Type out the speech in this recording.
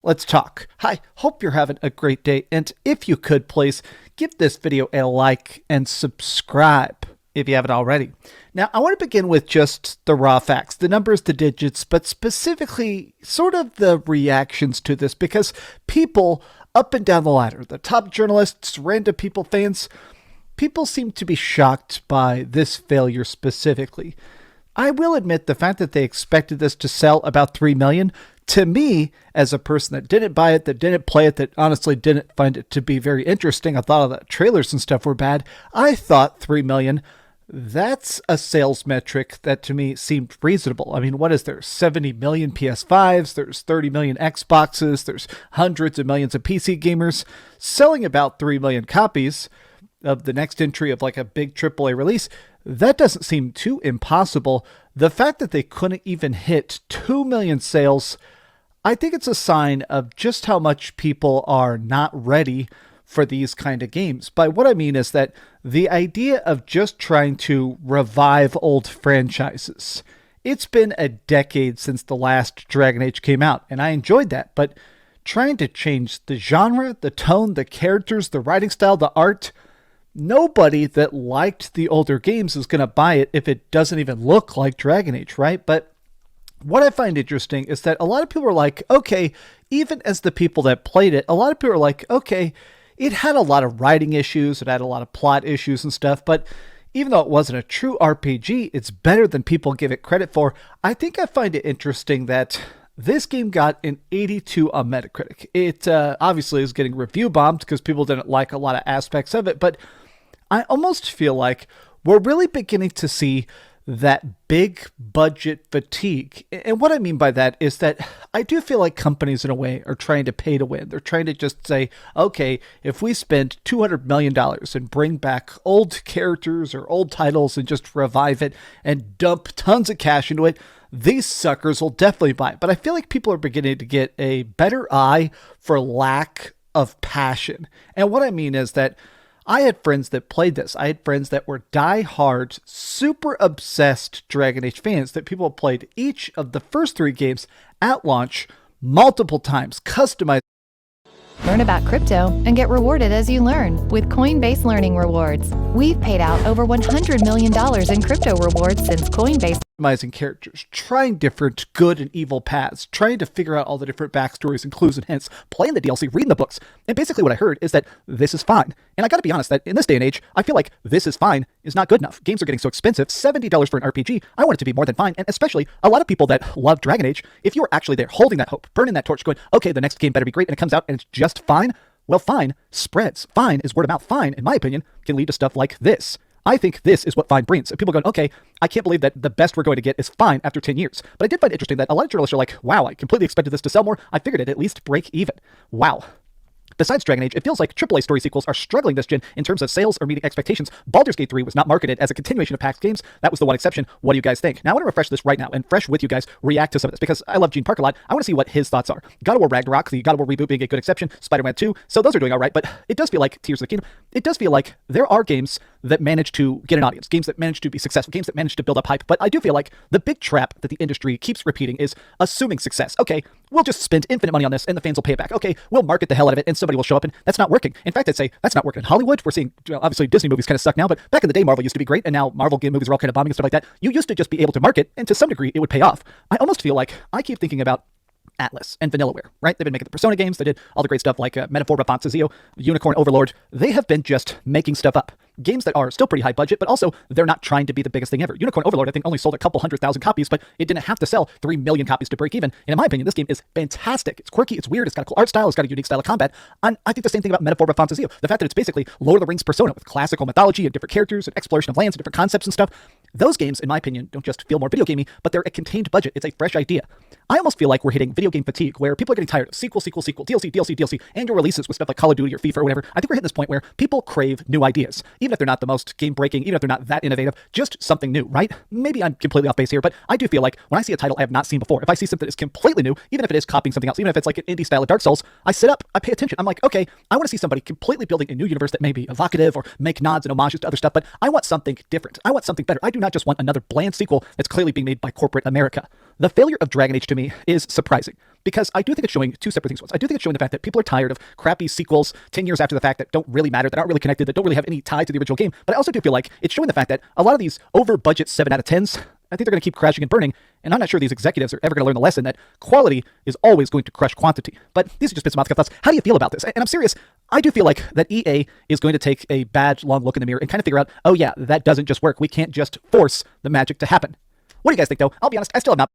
let's talk. Hi, hope you're having a great day, and if you could, please give this video a like and subscribe if you haven't already. Now, I want to begin with just the raw facts, the numbers, the digits, but specifically sort of the reactions to this, because people up and down the ladder, the top journalists, random people, fans, people seem to be shocked by this failure specifically. I will admit the fact that they expected this to sell about 3 million, to me, as a person that didn't buy it, that didn't play it, that honestly didn't find it to be very interesting, I thought all the trailers and stuff were bad, I thought 3 million, that's a sales metric that to me seemed reasonable. I mean, what is there? 70 million PS5s, there's 30 million Xboxes, there's hundreds of millions of PC gamers, selling about 3 million copies of the next entry of like a big AAA release. That doesn't seem too impossible. The fact that they couldn't even hit 2 million sales, I think it's a sign of just how much people are not ready for these kind of games. By what I mean is that the idea of just trying to revive old franchises, it's been a decade since the last Dragon Age came out, and I enjoyed that, but trying to change the genre, the tone, the characters, the writing style, the art, nobody that liked the older games is going to buy it if it doesn't even look like Dragon Age, right? But what I find interesting is that a lot of people are like, okay, even as the people that played it, a lot of people are like, okay, it had a lot of writing issues, it had a lot of plot issues and stuff, but even though it wasn't a true RPG, it's better than people give it credit for. I think I find it interesting that this game got an 82 on Metacritic. It obviously is getting review bombed because people didn't like a lot of aspects of it, but I almost feel like we're really beginning to see that big budget fatigue. And what I mean by that is that I do feel like companies in a way are trying to pay to win. They're trying to just say, okay, if we spend $200 million and bring back old characters or old titles and just revive it and dump tons of cash into it, these suckers will definitely buy it. But I feel like people are beginning to get a better eye for lack of passion. And what I mean is that I had friends that played this. I had friends that were die-hard, super obsessed Dragon Age fans that people played each of the first 3 games at launch multiple times, customized. Learn about crypto and get rewarded as you learn with Coinbase Learning Rewards. We've paid out over $100 million in crypto rewards since Coinbase. Customizing characters, trying different good and evil paths, trying to figure out all the different backstories and clues and hints, playing the DLC, reading the books. And basically what I heard is that this is fine. And I gotta be honest that in this day and age, I feel like this is fine is not good enough. Games are getting so expensive, $70 for an RPG. I want it to be more than fine. And especially a lot of people that love Dragon Age, if you were actually there holding that hope, burning that torch, going, okay, the next game better be great, and it comes out and it's just fine, well, fine spreads. Fine is word of mouth. Fine, in my opinion, can lead to stuff like this. I think this is what fine brings. And people going, okay, I can't believe that the best we're going to get is fine after 10 years. But I did find it interesting that a lot of journalists are like, wow, I completely expected this to sell more. I figured it'd at least break even. Wow. Besides Dragon Age, it feels like AAA story sequels are struggling this gen in terms of sales or meeting expectations. Baldur's Gate 3 was not marketed as a continuation of PAX games. That was the one exception. What do you guys think? Now I want to refresh this right now and fresh with you guys react to some of this because I love Gene Park a lot. I want to see what his thoughts are. God of War Ragnarok, the God of War reboot being a good exception, Spider-Man 2, so those are doing all right, but it does feel like Tears of the Kingdom. It does feel like there are games that manage to get an audience, games that manage to be successful, games that manage to build up hype, but I do feel like the big trap that the industry keeps repeating is assuming success. Okay, we'll just spend infinite money on this and the fans will pay it back. Okay, we'll market the hell out of it and somebody will show up, and that's not working. In fact, I'd say that's not working in Hollywood. We're seeing, obviously Disney movies kind of suck now, but back in the day Marvel used to be great, and now Marvel movies are all kind of bombing and stuff like that. You used to just be able to market, and to some degree it would pay off. I almost feel like I keep thinking about Atlas and Vanillaware, right? They've been making the Persona games. They did all the great stuff like Metaphor, Rapunzel, Unicorn Overlord. They have been just making stuff up. Games that are still pretty high budget, but also they're not trying to be the biggest thing ever. Unicorn Overlord, I think, only sold a couple 100,000 copies, but it didn't have to sell 3 million copies to break even. And in my opinion, this game is fantastic. It's quirky, it's weird, it's got a cool art style, it's got a unique style of combat. And I think the same thing about Metaphor, Rapunzel. The fact that it's basically Lord of the Rings Persona with classical mythology and different characters and exploration of lands and different concepts and stuff. Those games, in my opinion, don't just feel more video gamey, but they're a contained budget. It's a fresh idea. I almost feel like we're hitting video game fatigue, where people are getting tired of sequel, DLC, annual releases with stuff like Call of Duty or FIFA or whatever. I think we're hitting this point where people crave new ideas, even if they're not the most game-breaking, even if they're not that innovative, just something new, right? Maybe I'm completely off base here, but I do feel like when I see a title I have not seen before, if I see something that is completely new, even if it is copying something else, even if it's like an indie style of Dark Souls, I sit up, I pay attention. I'm like, okay, I want to see somebody completely building a new universe that may be evocative or make nods and homages to other stuff, but I want something different. I want something better. I do not just want another bland sequel that's clearly being made by corporate America. The failure of Dragon Age to me is surprising because I do think it's showing two separate things. I do think it's showing the fact that people are tired of crappy sequels 10 years after the fact that don't really matter, that aren't really connected, that don't really have any tie to the original game. But I also do feel like it's showing the fact that a lot of these over-budget 7 out of 10s, I think they're going to keep crashing and burning, and I'm not sure these executives are ever going to learn the lesson that quality is always going to crush quantity. But these are just bits of Mouth thoughts. How do you feel about this? And I'm serious. I do feel like that EA is going to take a bad, long look in the mirror and kind of figure out, oh yeah, that doesn't just work. We can't just force the magic to happen. What do you guys think, though? I'll be honest, I still have not